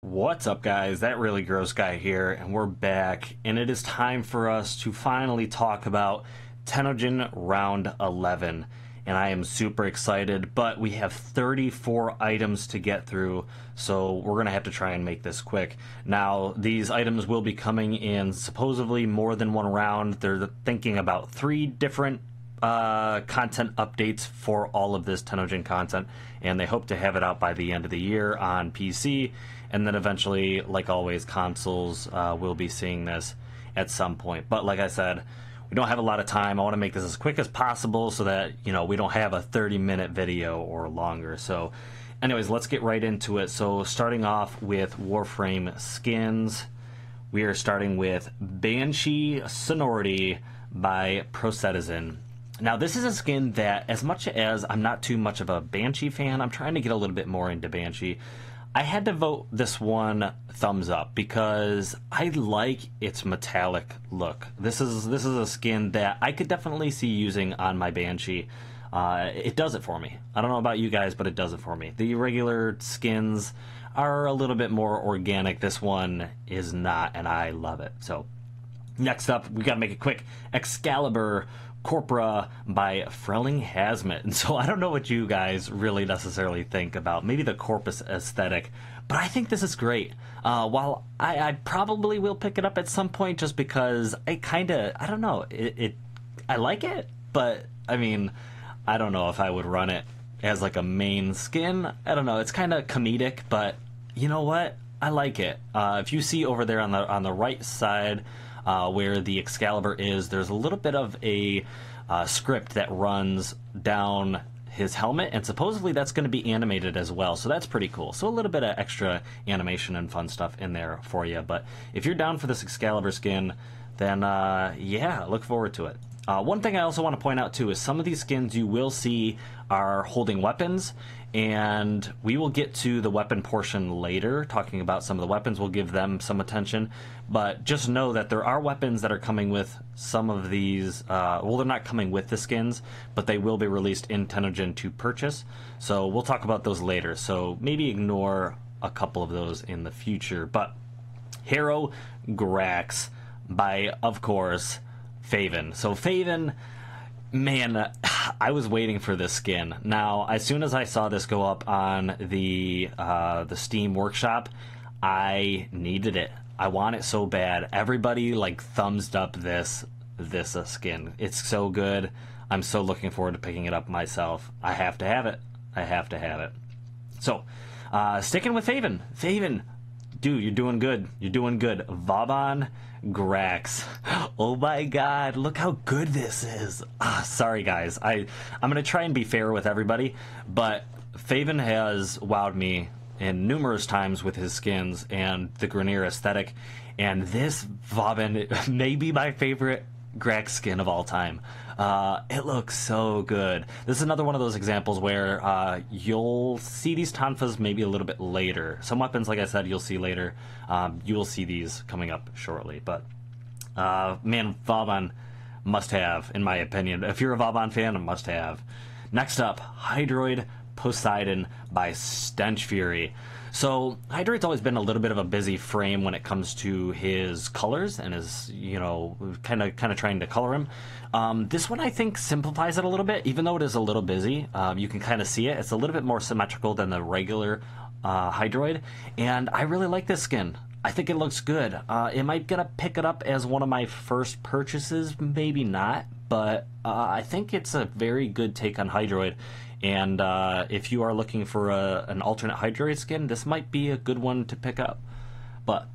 What's up, guys? That Really Gross Guy here, and we're back, and it is time for us to finally talk about Tennogen Round 11, and I am super excited, but we have 34 items to get through, so we're going to have to try and make this quick. Now, these items will be coming in supposedly more than one round. They're thinking about 3 different content updates for all of this Tennogen content, and they hope to have it out by the end of the year on PC, and then eventually, like always, consoles will be seeing this at some point. But like I said, we don't have a lot of time. I want to make this as quick as possible so that, you know, we don't have a 30-minute video or longer. So anyways, let's get right into it. So starting off with Warframe skins, we are starting with Banshee Sonority by Procetizen. Now, this is a skin that, as much as I'm not too much of a Banshee fan, I'm trying to get a little bit more into Banshee. I had to vote this one thumbs up because I like its metallic look. This is a skin that I could definitely see using on my Banshee. It does it for me. I don't know about you guys, but it does it for me. The regular skins are a little bit more organic. This one is not, and I love it. So next up, we gotta make it quick. Excalibur Corpora by Frelling Hazmat. And so I don't know what you guys really necessarily think about maybe the corpus aesthetic, but I think this is great. While I probably will pick it up at some point just because I don't know, I like it, but I mean, I don't know if I would run it as like a main skin. I don't know, it's kind of comedic, but you know what? I like it. If you see over there on the right side, where the Excalibur is, there's a little bit of a script that runs down his helmet, and supposedly that's going to be animated as well, so that's pretty cool. So a little bit of extra animation and fun stuff in there for you. But if you're down for this Excalibur skin, then yeah, look forward to it. One thing I also want to point out too is some of these skins you will see are holding weapons, and we will get to the weapon portion later, talking about some of the weapons. We'll give them some attention, but just know that there are weapons that are coming with some of these, well, they're not coming with the skins, but they will be released in Tennogen to purchase, so we'll talk about those later, so maybe ignore a couple of those in the future. But Hero Grax by, of course, Faven. So Faven, man, I was waiting for this skin. Now, as soon as I saw this go up on the Steam Workshop, I needed it. I want it so bad. Everybody like thumbs up this skin. It's so good. I'm so looking forward to picking it up myself. I have to have it. I have to have it. So, sticking with Faven. Faven, dude, you're doing good. You're doing good. Vauban Grax. Oh my god, look how good this is. Sorry guys, I'm gonna try and be fair with everybody, but Faven has wowed me in numerous times with his skins and the Grenier aesthetic, and this Vauban may be my favorite Grax skin of all time. It looks so good. This is another one of those examples where you'll see these tonfas maybe a little bit later. Some weapons, like I said, you'll see later. You will see these coming up shortly. But man, Vauban must have, in my opinion. If you're a Vauban fan, a must have. Next up, Hydroid Poseidon by Stench Fury. So Hydroid's always been a little bit of a busy frame when it comes to his colors and his, you know, kind of trying to color him. This one I think simplifies it a little bit, even though it is a little busy. You can kind of see it. It's a little bit more symmetrical than the regular Hydroid, and I really like this skin. I think it looks good. Am I gonna pick it up as one of my first purchases? Maybe not, but I think it's a very good take on Hydroid. And if you are looking for an alternate Hydroid skin, this might be a good one to pick up. But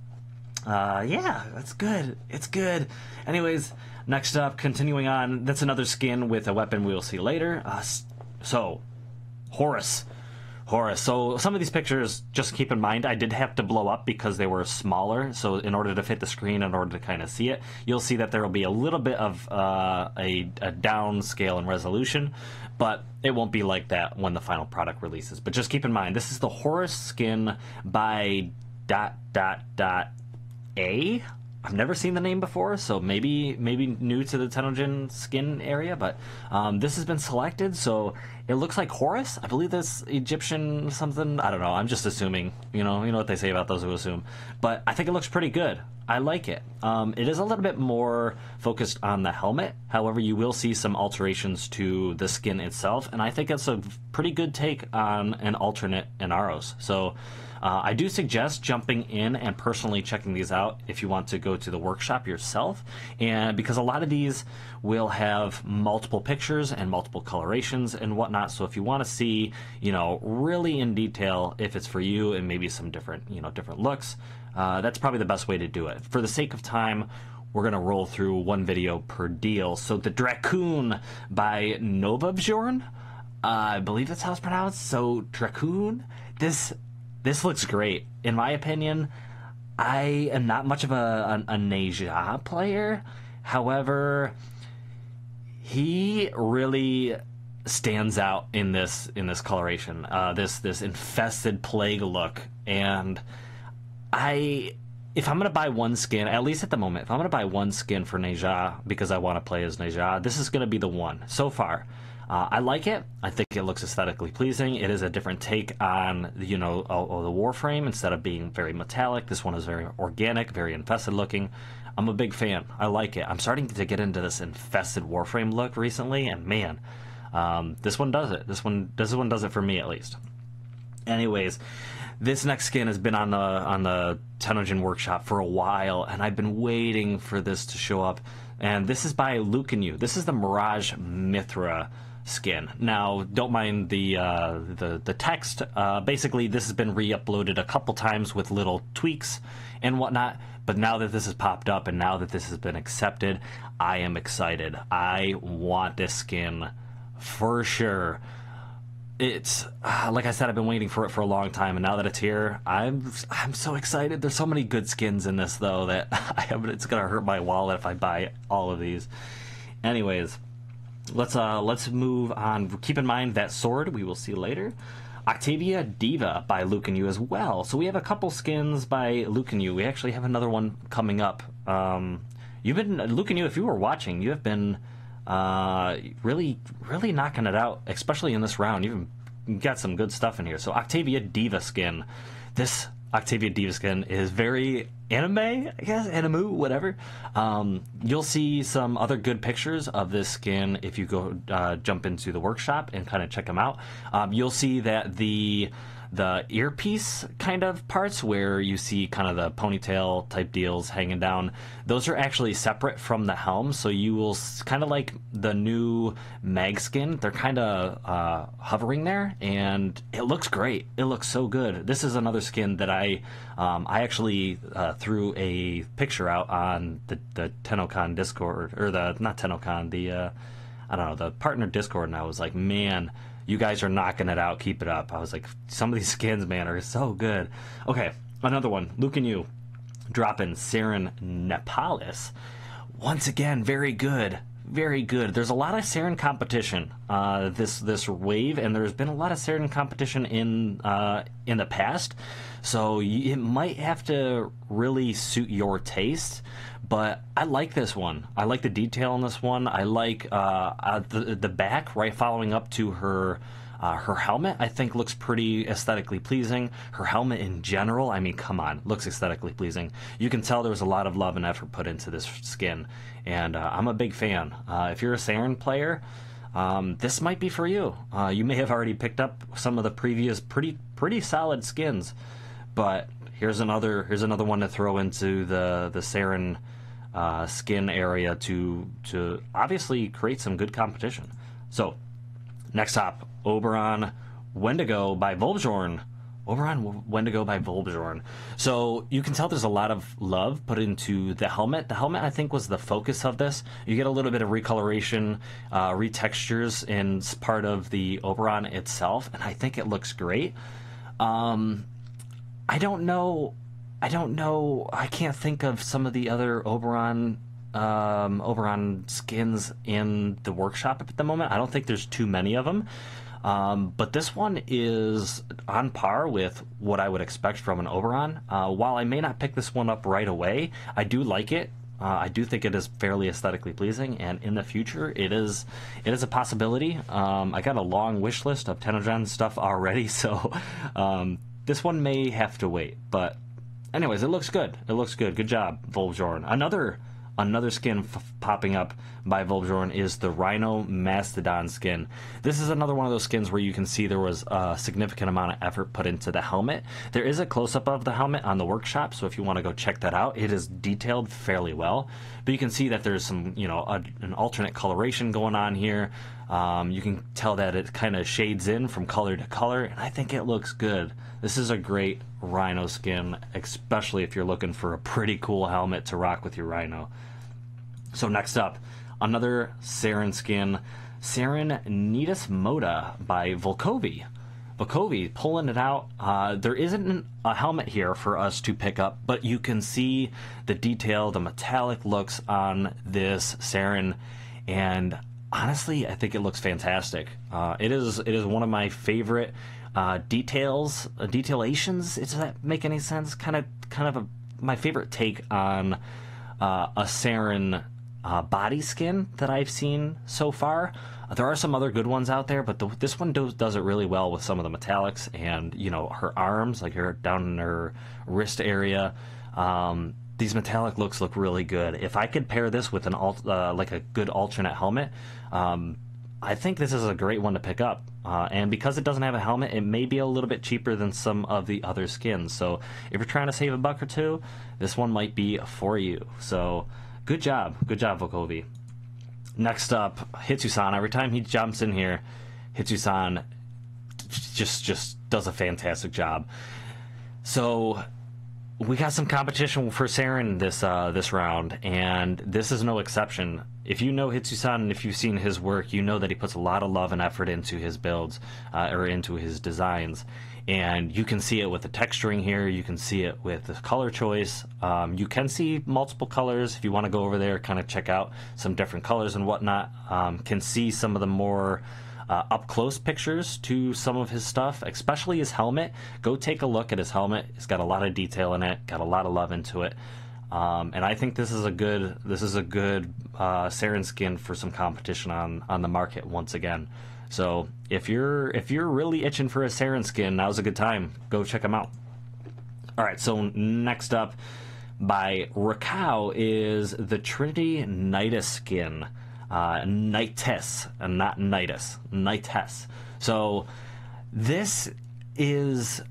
yeah, that's good. It's good. Anyways, next up, continuing on, that's another skin with a weapon we will see later. So, Horus. So some of these pictures, just keep in mind, I did have to blow up because they were smaller. So in order to fit the screen, in order to kind of see it, you'll see that there will be a little bit of a downscale in resolution, but it won't be like that when the final product releases. But just keep in mind, this is the Horus skin by ... A. I've never seen the name before, so maybe new to the Tennogen skin area, but this has been selected, so it looks like Horus. I believe that's Egyptian something. I don't know. I'm just assuming. You know what they say about those who assume. But I think it looks pretty good. I like it. It is a little bit more focused on the helmet. However, you will see some alterations to the skin itself, and I think it's a pretty good take on an alternate Inaros. So I do suggest jumping in and personally checking these out if you want to go to the workshop yourself, and because a lot of these will have multiple pictures and multiple colorations and whatnot. So if you want to see, really in detail if it's for you and maybe some different, different looks, that's probably the best way to do it. For the sake of time, we're going to roll through one video per deal. So the Dracoon by Novabjorn, I believe that's how it's pronounced. So Dracoon, this looks great. In my opinion, I am not much of a Neja player. However, he really stands out in this coloration. This infested plague look. And if I'm going to buy one skin, at least at the moment, if I'm going to buy one skin for Neja because I want to play as Neja, this is going to be the one so far. I like it. I think it looks aesthetically pleasing. It is a different take on, the Warframe. Instead of being very metallic, this one is very organic, very infested looking. I'm a big fan. I like it. I'm starting to get into this infested Warframe look recently, and man, this one does it. This one does it for me, at least. Anyways, this next skin has been on the Tennogen workshop for a while, and I've been waiting for this to show up. And this is by Lucanyu. This is the Mirage Mithra skin. Now, don't mind the text. Basically, this has been re-uploaded a couple times with little tweaks and whatnot. But now that this has popped up and now that this has been accepted, I am excited. I want this skin for sure. It's like I said, I've been waiting for it for a long time, and now that it's here, I'm so excited. There's so many good skins in this, though, that it's gonna hurt my wallet if I buy all of these. Anyways, let's move on. Keep in mind that sword we will see later. Octavia Diva by Lucanyu as well. So we have a couple skins by Lucanyu. We actually have another one coming up. You've been Lucanyu, if you were watching, you have been really knocking it out, especially in this round. You've got some good stuff in here. So Octavia Diva skin. This Octavia Diva skin is very anime, I guess, anime, whatever. You'll see some other good pictures of this skin if you go jump into the workshop and kind of check them out. You'll see that the earpiece kind of parts where you see kind of the ponytail type deals hanging down, those are actually separate from the helm. So you will kind of like the new mag skin, they're kind of hovering there, and it looks great. It looks so good. This is another skin that I actually threw a picture out on the Tennogen Discord, or not Tennogen, the partner Discord, and I was like, man, you guys are knocking it out. Keep it up. I was like, some of these skins, man, are so good. Okay, another one. Lucanyu dropping Saren Nepalis. Once again, very good. Very good. There's a lot of Saren competition this wave, and there's been a lot of Saren competition in the past. So it might have to really suit your taste. But I like this one. I like the detail in this one. I like the back right following up to her helmet. I think looks pretty aesthetically pleasing. Her helmet in general, I mean, come on, looks aesthetically pleasing. You can tell there was a lot of love and effort put into this skin, and I'm a big fan. If you're a Saren player, this might be for you. You may have already picked up some of the previous pretty solid skins, but here's another one to throw into the Saren skin area to obviously create some good competition. So next up, Oberon Wendigo by Volbjorn. Oberon Wendigo by Volbjorn. So you can tell there's a lot of love put into the helmet. The helmet, I think, was the focus of this. You get a little bit of recoloration, retextures in part of the Oberon itself, and I think it looks great. I don't know. I can't think of some of the other Oberon skins in the workshop at the moment. I don't think there's too many of them. But this one is on par with what I would expect from an Oberon. While I may not pick this one up right away, I do like it. I do think it is fairly aesthetically pleasing, and in the future, it is a possibility. I got a long wish list of Tennogen stuff already, so this one may have to wait. But anyways, it looks good. It looks good. Good job, Volbjorn. Another skin popping up by Volbjorn is the Rhino Mastodon skin. This is another one of those skins where you can see there was a significant amount of effort put into the helmet. There is a close-up of the helmet on the workshop, so if you want to go check that out, it is detailed fairly well. But you can see that there's some, an alternate coloration going on here. You can tell that it kind of shades in from color to color, and I think it looks good. This is a great Rhino skin, especially if you're looking for a pretty cool helmet to rock with your Rhino. So next up, another Saren skin, Saren Nidus Moda by Volkovi. Volkovi pulling it out. There isn't a helmet here for us to pick up, but you can see the detail, the metallic looks on this Saren, and honestly, I think it looks fantastic. It is one of my favorite details. Does that make any sense? Kind of my favorite take on a Saren body skin that I've seen so far. There are some other good ones out there, but this one does it really well with some of the metallics and her arms, like her down in her wrist area. These metallic looks look really good. If I could pair this with like a good alternate helmet, I think this is a great one to pick up. And because it doesn't have a helmet, it may be a little bit cheaper than some of the other skins. So if you're trying to save a buck or two, this one might be for you. So good job, Volkovi. Next up, Hitsusan. Every time he jumps in here, Hitsusan just does a fantastic job. So we got some competition for Saren this round, and this is no exception. If you know Hitsusan and if you've seen his work, you know that he puts a lot of love and effort into his builds, or into his designs. And you can see it with the texturing here, you can see it with the color choice. You can see multiple colors if you want to go over there, kind of check out some different colors and whatnot. Can see some of the more up-close pictures to some of his stuff, especially his helmet. Go take a look at his helmet. It's got a lot of detail in it, got a lot of love into it. And I think this is a good Saren skin for some competition on the market once again. So if you're really itching for a Saren skin, now's a good time. Go check them out. All right, so next up by Rakau is the Trinity Nidus skin. Nitess, and not Nidus. Nitess. So this is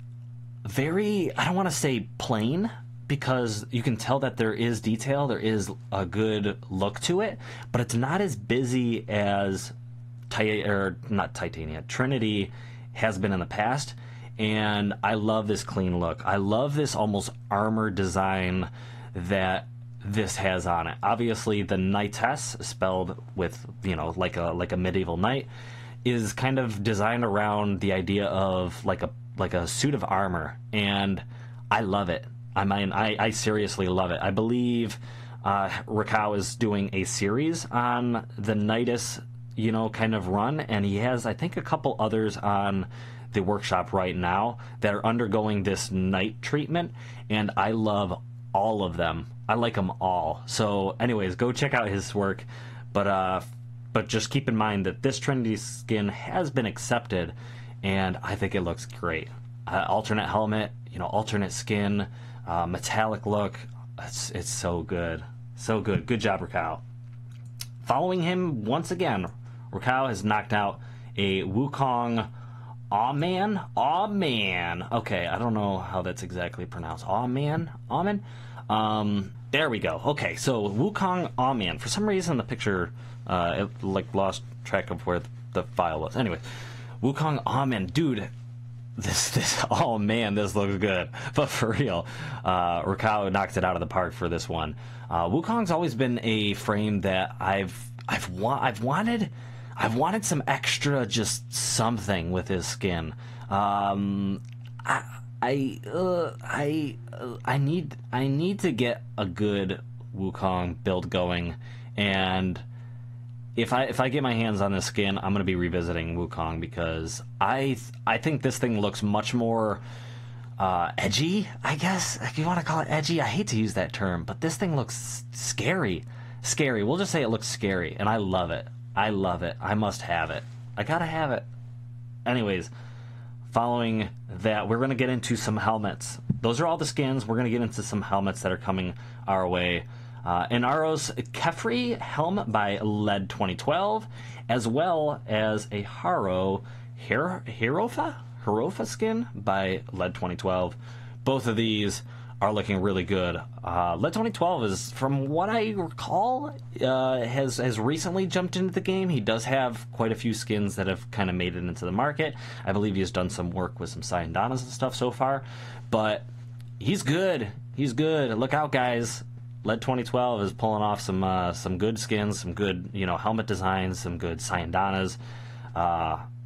very, I don't want to say plain, because you can tell that there is detail, there is a good look to it, but it's not as busy as Trinity has been in the past. And I love this clean look. I love this almost armor design that this has on it. Obviously, the Nitess, spelled with like a medieval knight, is kind of designed around the idea of like a suit of armor, and I love it. I mean, I seriously love it. I believe Rakau is doing a series on the Nidus, kind of run, and he has, I think, a couple others on the workshop right now that are undergoing this knight treatment, and I love all of them. I like them all. So anyways, go check out his work, but just keep in mind that this Trinity skin has been accepted, and I think it looks great. Alternate helmet, alternate skin, metallic look. It's so good. So good. Good job, Rakau. Following him once again, Rakau has knocked out a Wukong Awman. Awman. Okay, I don't know how that's exactly pronounced. Awman? There we go. Okay, so Wukong Awman. For some reason, the picture, it lost track of where the file was. Anyway, Wukong Awman. Dude, this oh man, this looks good. But for real, Rakau knocked it out of the park for this one. Wukong's always been a frame that I've wanted some extra, just something with his skin. I need to get a good Wukong build going, and if I get my hands on this skin, I'm gonna be revisiting Wukong because I think this thing looks much more edgy, I guess, if you want to call it edgy. I hate to use that term, but this thing looks scary. Scary. We'll just say it looks scary, and I love it. I love it. I must have it. I gotta have it. Anyways, following that, we're going to get into some helmets. Those are all the skins. We're going to get into some helmets that are coming our way. Inaro's Kefri helm by LED 2012, as well as a Haro Hirofa skin by LED 2012. Both of these are looking really good. LED 2012 is, from what I recall, has recently jumped into the game. He does have quite a few skins that have kind of made it into the market. I believe he has done some work with some Syandanas and stuff so far, but he's good. He's good. Look out, guys. LED 2012 is pulling off some good skins, some good helmet designs, some good Syandanas.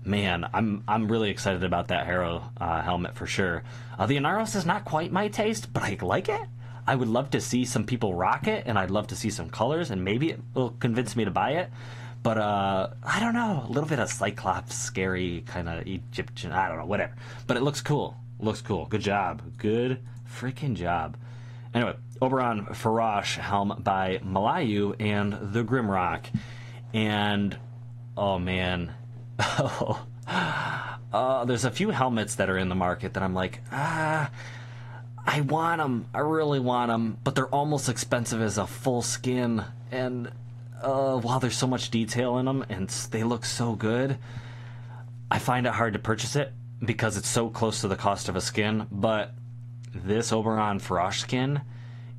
Man, I'm really excited about that Hero helmet for sure. The Inaros is not quite my taste, but I like it. I would love to see some people rock it, and I'd love to see some colors, and maybe it will convince me to buy it. But I don't know, a little bit of Cyclops, scary kind of Egyptian, I don't know, whatever. But it looks cool. Looks cool. Good job. Good freaking job. Anyway, Oberon Farash helm by Malayu and the Grimrock. And, oh man... there's a few helmets that are in the market that I'm like, I want them. I really want them, but they're almost expensive as a full skin. And while there's so much detail in them and they look so good, I find it hard to purchase it because it's so close to the cost of a skin. But this Oberon Farash skin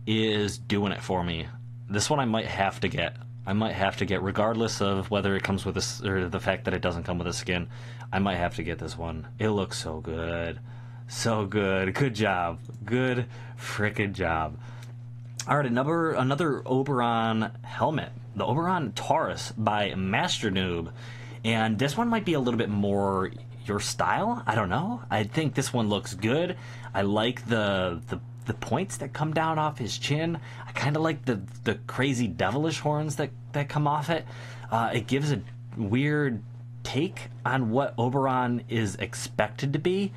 is doing it for me. This one I might have to get. Regardless of whether it comes with a, or the fact that it doesn't come with a skin. I might have to get this one. It looks so good. So good. Good job. Good frickin' job. Alright, another Oberon helmet. The Oberon Taurus by Master Noob. And this one might be a little bit more your style. I don't know. I think this one looks good. I like the points that come down off his chin. I kind of like the crazy devilish horns that come off it. It gives a weird take on what Oberon is expected to be,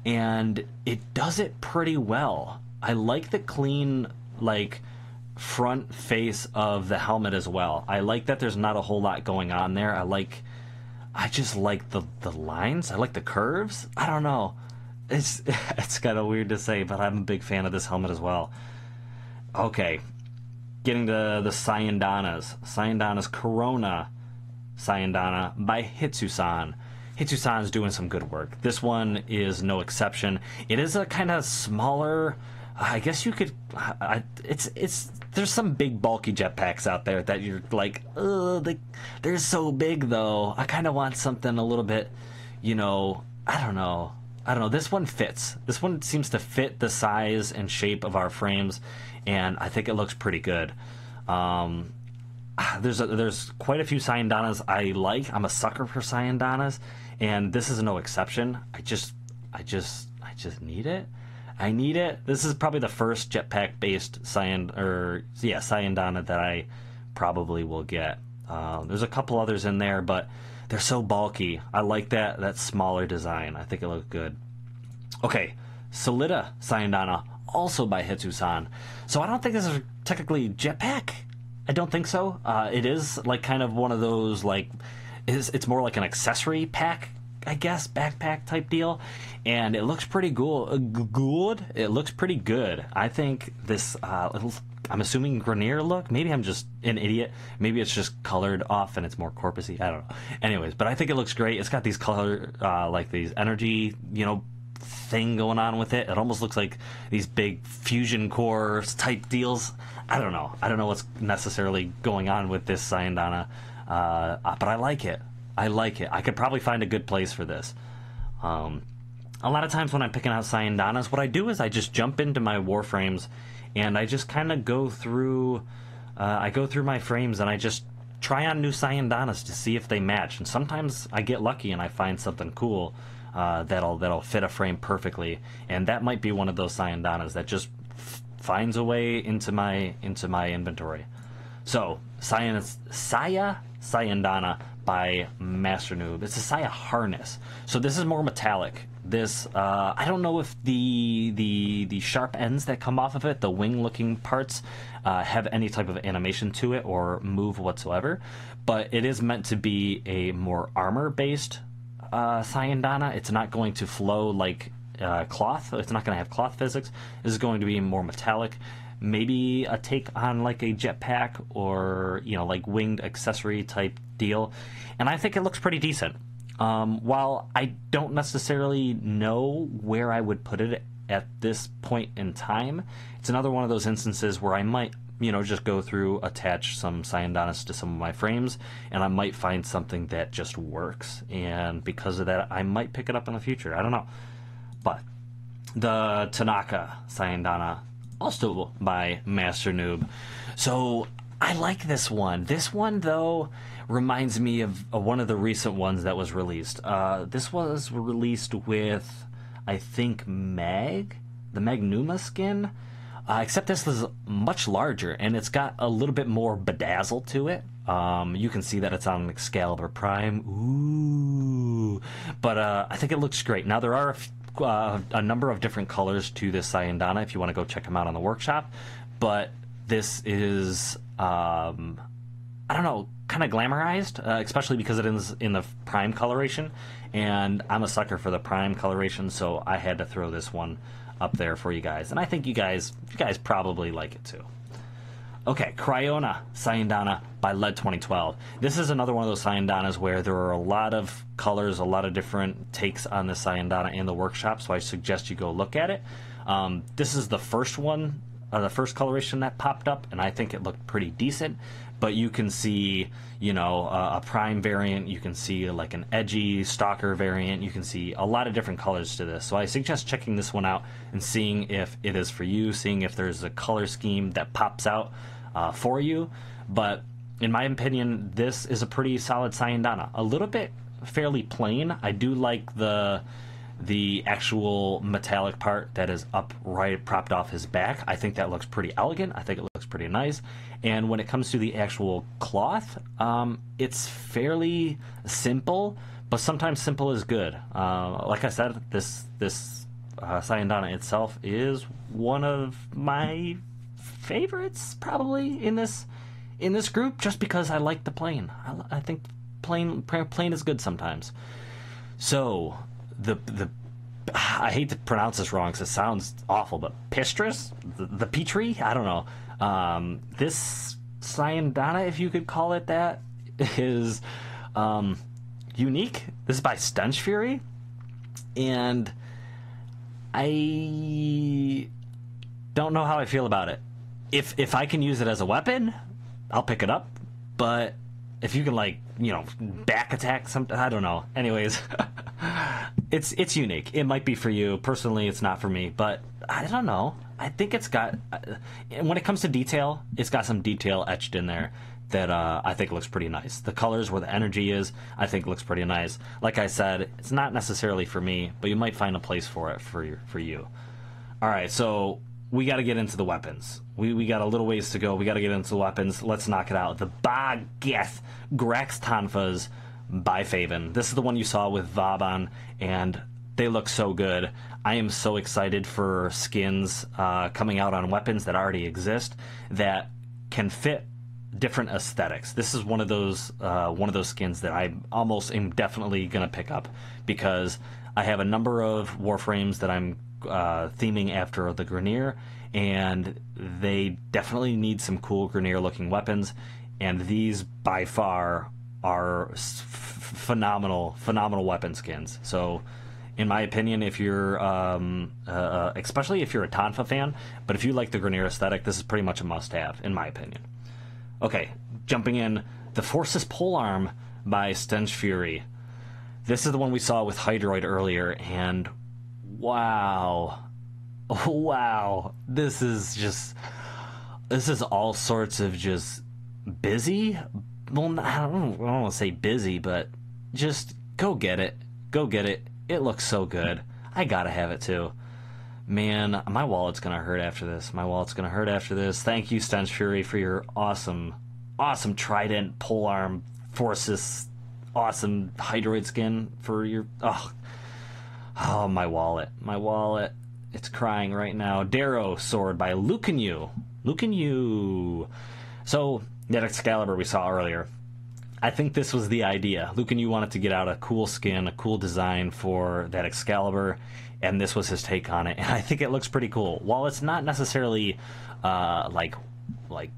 and it does it pretty well. I like the clean, like, front face of the helmet as well. I like that there's not a whole lot going on there. I just like the lines. I like the curves. I don't know. It's kind of weird to say, but I'm a big fan of this helmet as well. Okay, getting to the Syandanas. Syandanas Corona Syandana by Hitsusan. Hitsusan's doing some good work. This one is no exception. It is a kind of smaller, I guess you could, there's some big bulky jetpacks out there that you're like, they're so big though. I kind of want something a little bit, I don't know. This one fits. This one seems to fit the size and shape of our frames, and I think it looks pretty good. There's quite a few Syandanas I like. I'm a sucker for Syandanas, and this is no exception. I just need it. I need it. This is probably the first jetpack based Syandana that I probably will get. There's a couple others in there, but they're so bulky. I like that smaller design. I think it looks good. Okay, Solida Syandana, also by Hitsusan. So I don't think this is technically jetpack. I don't think so. It is like kind of one of those, like, it's more like an accessory pack, I guess, backpack type deal. And it looks pretty good. It looks pretty good. I think this, I'm assuming Grenier look. Maybe I'm just an idiot. Maybe it's just colored off and it's more corpusy. I don't know. Anyways, but I think it looks great. It's got these color, like these energy, thing going on with it. It almost looks like these big fusion core type deals. I don't know what's necessarily going on with this Syandana, but I like it. I could probably find a good place for this. A lot of times when I'm picking out Syandanas, what I do is I just jump into my Warframes and I just kind of go through my frames and I just try on new Syandanas to see if they match. And sometimes I get lucky and I find something cool that'll fit a frame perfectly. And that might be one of those Syandanas that just finds a way into my inventory. So Saya Syandana by Master Noob. It's a Saya harness, so this is more metallic. This I don't know if the sharp ends that come off of it, the wing-looking parts, have any type of animation to it or move whatsoever, but it is meant to be a more armor-based Syandana. It's not going to flow like cloth. It's not going to have cloth physics. This is going to be more metallic. Maybe a take on like a jetpack or, you know, like winged accessory type deal. And I think it looks pretty decent. While I don't necessarily know where I would put it at this point in time, it's another one of those instances where I might, you know, just go through, attach some Syandanas to some of my frames, and I might find something that just works. And because of that, I might pick it up in the future. I don't know. But the Tanaka Syandana, also by Master Noob. So I like this one. This one, though, reminds me of one of the recent ones that was released. This was released with, I think, the Magnuma skin. Except this is much larger, and it's got a little bit more bedazzle to it. You can see that it's on Excalibur Prime. Ooh. But I think it looks great. Now, there are a number of different colors to this Syandana if you want to go check them out on the workshop. But this is, I don't know, kind of glamorized, especially because it is in the Prime coloration. And I'm a sucker for the Prime coloration, so I had to throw this one up there for you guys. And I think you guys probably like it too. Okay, Cryona Syandana by Lead 2012. This is another one of those Syandanas where there are a lot of colors, a lot of different takes on the Syandana in the workshop, so I suggest you go look at it. This is the first one, the first coloration that popped up, and I think it looked pretty decent. But you can see, you know, a Prime variant, you can see like an edgy Stalker variant, you can see a lot of different colors to this. So I suggest checking this one out and seeing if it is for you, seeing if there's a color scheme that pops out for you. But in my opinion, this is a pretty solid Syandana. A little bit fairly plain. I do like the actual metallic part that is upright, propped off his back. I think that looks pretty elegant. I think it looks pretty nice. And when it comes to the actual cloth, it's fairly simple, but sometimes simple is good. Like I said, this Syandana itself is one of my favorites probably in this group, just because I like the plain. I think plain is good sometimes. So the I hate to pronounce this wrong because it sounds awful, but Pistris, the Petrie, I don't know. This Syandana, if you could call it that, is unique. This is by Stench Fury, and I don't know how I feel about it. If I can use it as a weapon, I'll pick it up. But if you can, like, you know, back attack something, I don't know. Anyways, it's unique. It might be for you. Personally, it's not for me. But I don't know. I think it's got, when it comes to detail, it's got some detail etched in there that I think looks pretty nice. The colors where the energy is, I think looks pretty nice. Like I said, it's not necessarily for me, but you might find a place for it for you. All right, so we got to get into the weapons. We got a little ways to go. We got to get into the weapons. Let's knock it out. The Bageth Grax Tanfas by Faven. This is the one you saw with Vaban, and they look so good. I am so excited for skins coming out on weapons that already exist that can fit different aesthetics. This is one of those skins that I almost am definitely gonna pick up, because I have a number of Warframes that I'm theming after the Grineer, and they definitely need some cool Grineer looking weapons, and these by far are phenomenal weapon skins. So in my opinion, if you're especially if you're a Tanfa fan, but if you like the Grineer aesthetic, this is pretty much a must-have in my opinion. Okay, jumping in, the Forces Polearm by Stench Fury. This is the one we saw with Hydroid earlier, and wow, this is all sorts of just busy. Well, I don't want to say busy, but just go get it. It looks so good. I gotta have it too. Man, my wallet's gonna hurt after this. Thank you, Stench Fury, for your awesome Trident Polearm force this awesome Hydroid skin for your... Oh, my wallet. My wallet. It's crying right now. Darrow Sword by Lucanyu. Lucanyu. So, that Excalibur we saw earlier. I think this was the idea. Lucanyu wanted to get out a cool skin, a cool design for that Excalibur, and this was his take on it. And I think it looks pretty cool. While it's not necessarily like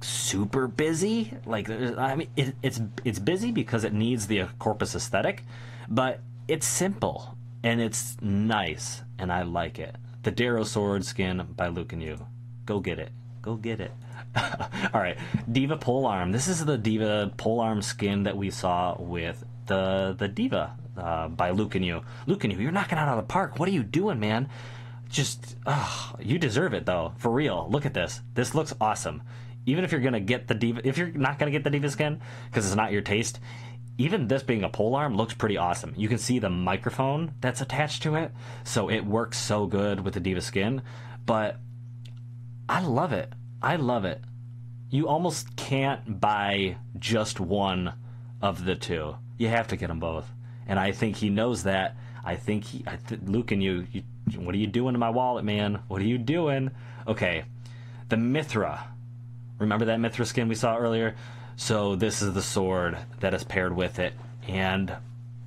super busy, like, I mean, it's busy because it needs the corpus aesthetic, but it's simple and it's nice, and I like it. The Darrow Sword skin by Lucanyu. Go get it. Go get it. All right, Diva Polearm. This is the Diva Polearm skin that we saw with the Diva by Lucanyu. Lucanyu, you're knocking it out of the park. What are you doing, man? Just, you deserve it, though. For real. Look at this. This looks awesome. Even if you're gonna get the Diva, if you're not gonna get the Diva skin because it's not your taste, even this being a polearm looks pretty awesome. You can see the microphone that's attached to it, so it works so good with the Diva skin. But I love it. I love it. You almost can't buy just one of the two. You have to get them both. And I think he knows that. I think Lucanyu, what are you doing to my wallet, man? What are you doing? Okay, the Mithra. Remember that Mithra skin we saw earlier? So this is the sword that is paired with it. And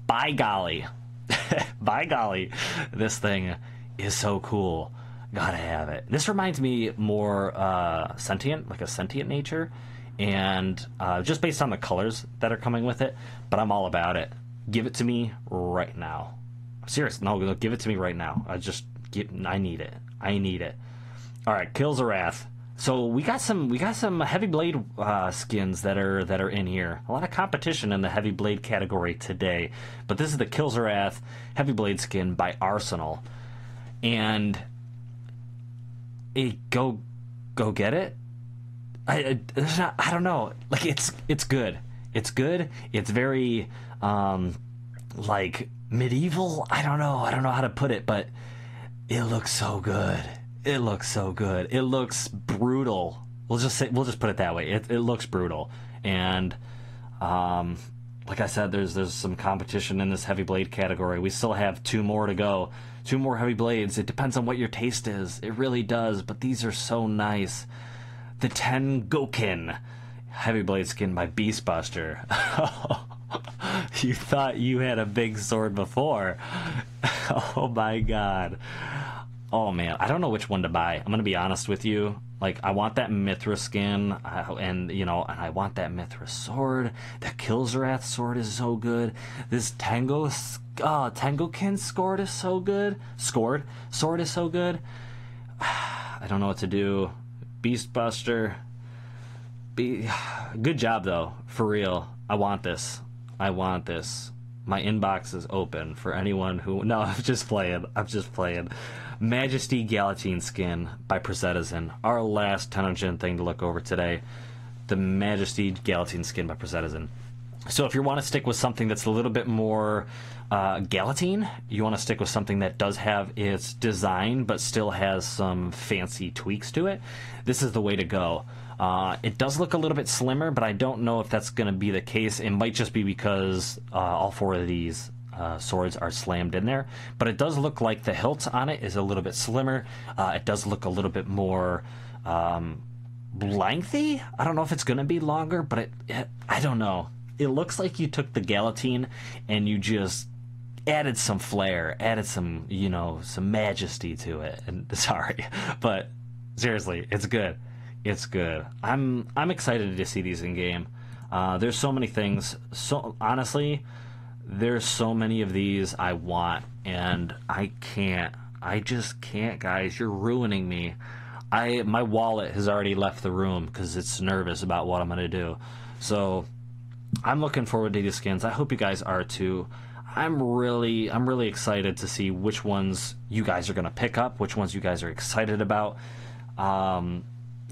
by golly, by golly, this thing is so cool. Gotta have it. This reminds me more sentient, like a sentient nature, and just based on the colors that are coming with it. But I'm all about it. Give it to me right now. Serious? No, give it to me right now. I need it. I need it. All right, Kills of Wrath. So we got some heavy blade skins that are in here. A lot of competition in the heavy blade category today. But this is the Kills of Wrath heavy blade skin by Arsenal, and go get it. I don't know. Like it's good. It's good. It's very like medieval. I don't know how to put it, but it looks so good. It looks so good. It looks brutal. We'll just put it that way. It looks brutal. And like I said, there's some competition in this heavy blade category. We still have 2 more to go. 2 more heavy blades. It depends on what your taste is. It really does, but these are so nice. The Tennogen heavy blade skin by Beastbuster. You thought you had a big sword before. Oh my god. Oh man, I don't know which one to buy. I'm gonna be honest with you. Like, I want that Mithra skin, and I want that Mithra sword. That Kills of Wrath sword is so good. This Tennogen sword is so good. Sword is so good. I don't know what to do. Beastbuster. Good job though, for real. I want this. I want this. My inbox is open for anyone who... No, I'm just playing. Majesty Galatine skin by Presetizen. Our last Tennogen thing to look over today. The Majesty Galatine skin by Presetizen. So if you want to stick with something that's a little bit more Galatine, you want to stick with something that does have its design but still has some fancy tweaks to it, this is the way to go. It does look a little bit slimmer, but I don't know if that's going to be the case. It might just be because all 4 of these swords are slammed in there. But it does look like the hilt on it is a little bit slimmer. It does look a little bit more lengthy. I don't know if it's going to be longer, but I don't know. It looks like you took the Galatine and you just added some flair, added some, some majesty to it. And sorry, but seriously, it's good. It's good. I'm excited to see these in game. There's so many things. So honestly, there's so many of these I want, and I can't. I just can't, guys. You're ruining me. My wallet has already left the room because it's nervous about what I'm gonna do. So I'm looking forward to these skins. I hope you guys are too. I'm really excited to see which ones you guys are gonna pick up, which ones you guys are excited about.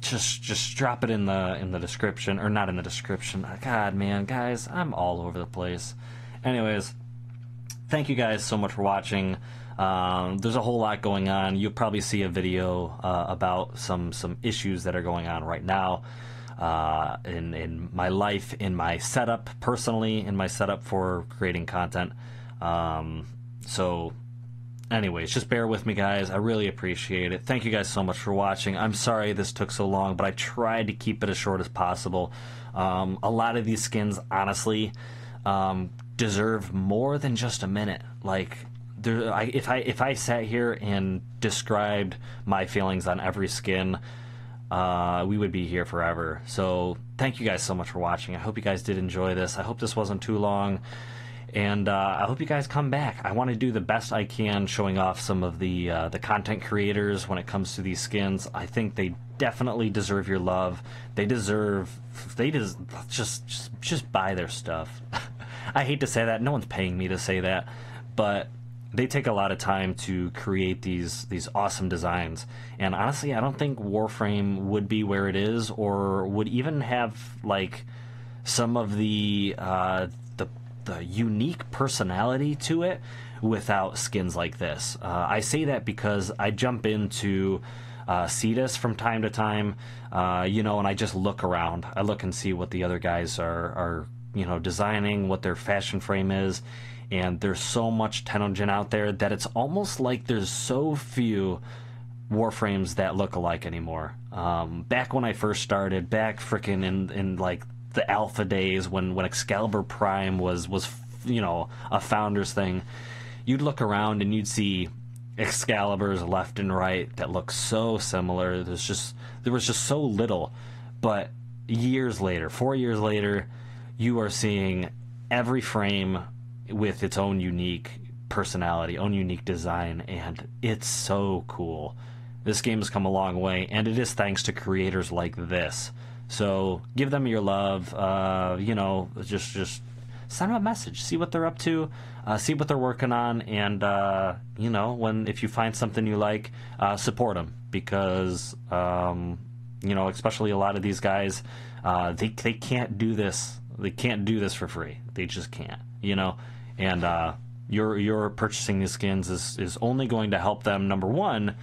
Just drop it in the description, or not in the description. God, man, guys, I'm all over the place. Anyways, thank you guys so much for watching. There's a whole lot going on. You'll probably see a video about some issues that are going on right now. in my life, in my setup personally, in my setup for creating content. So anyways, just bear with me, guys. I really appreciate it. Thank you guys so much for watching. I'm sorry this took so long, but I tried to keep it as short as possible. A lot of these skins, honestly, deserve more than just a minute. Like, if I sat here and described my feelings on every skin, we would be here forever. So thank you guys so much for watching. I hope you guys did enjoy this. I hope this wasn't too long. And I hope you guys come back. I want to do the best I can showing off some of the content creators when it comes to these skins. I think they definitely deserve your love. Just buy their stuff. I hate to say that. No one's paying me to say that. But they take a lot of time to create these awesome designs. And honestly, I don't think Warframe would be where it is, or would even have like some of the unique personality to it without skins like this. I say that because I jump into Cetus from time to time, and I just look around. I look and see what the other guys are designing, what their fashion frame is, and there's so much Tennogen out there that it's almost like there's so few Warframes that look alike anymore. Back when I first started, back frickin' in like the alpha days when Excalibur Prime was a founder's thing, you'd look around and you'd see Excaliburs left and right that look so similar. There was just so little. But years later, 4 years later, you are seeing every frame with its own unique personality, own unique design, and it's so cool. This game has come a long way, and it is thanks to creators like this. So give them your love, just send them a message, see what they're up to, see what they're working on, and, if you find something you like, support them, because, especially a lot of these guys, they can't do this. They can't do this for free. They just can't, and your purchasing these skins is only going to help them, number one,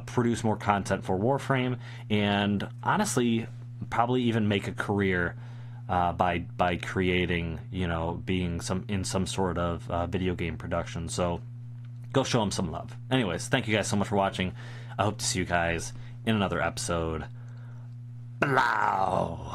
produce more content for Warframe, and honestly, probably even make a career by creating, being in some sort of video game production. So go show them some love. Anyways, thank you guys so much for watching. I hope to see you guys in another episode. Blow.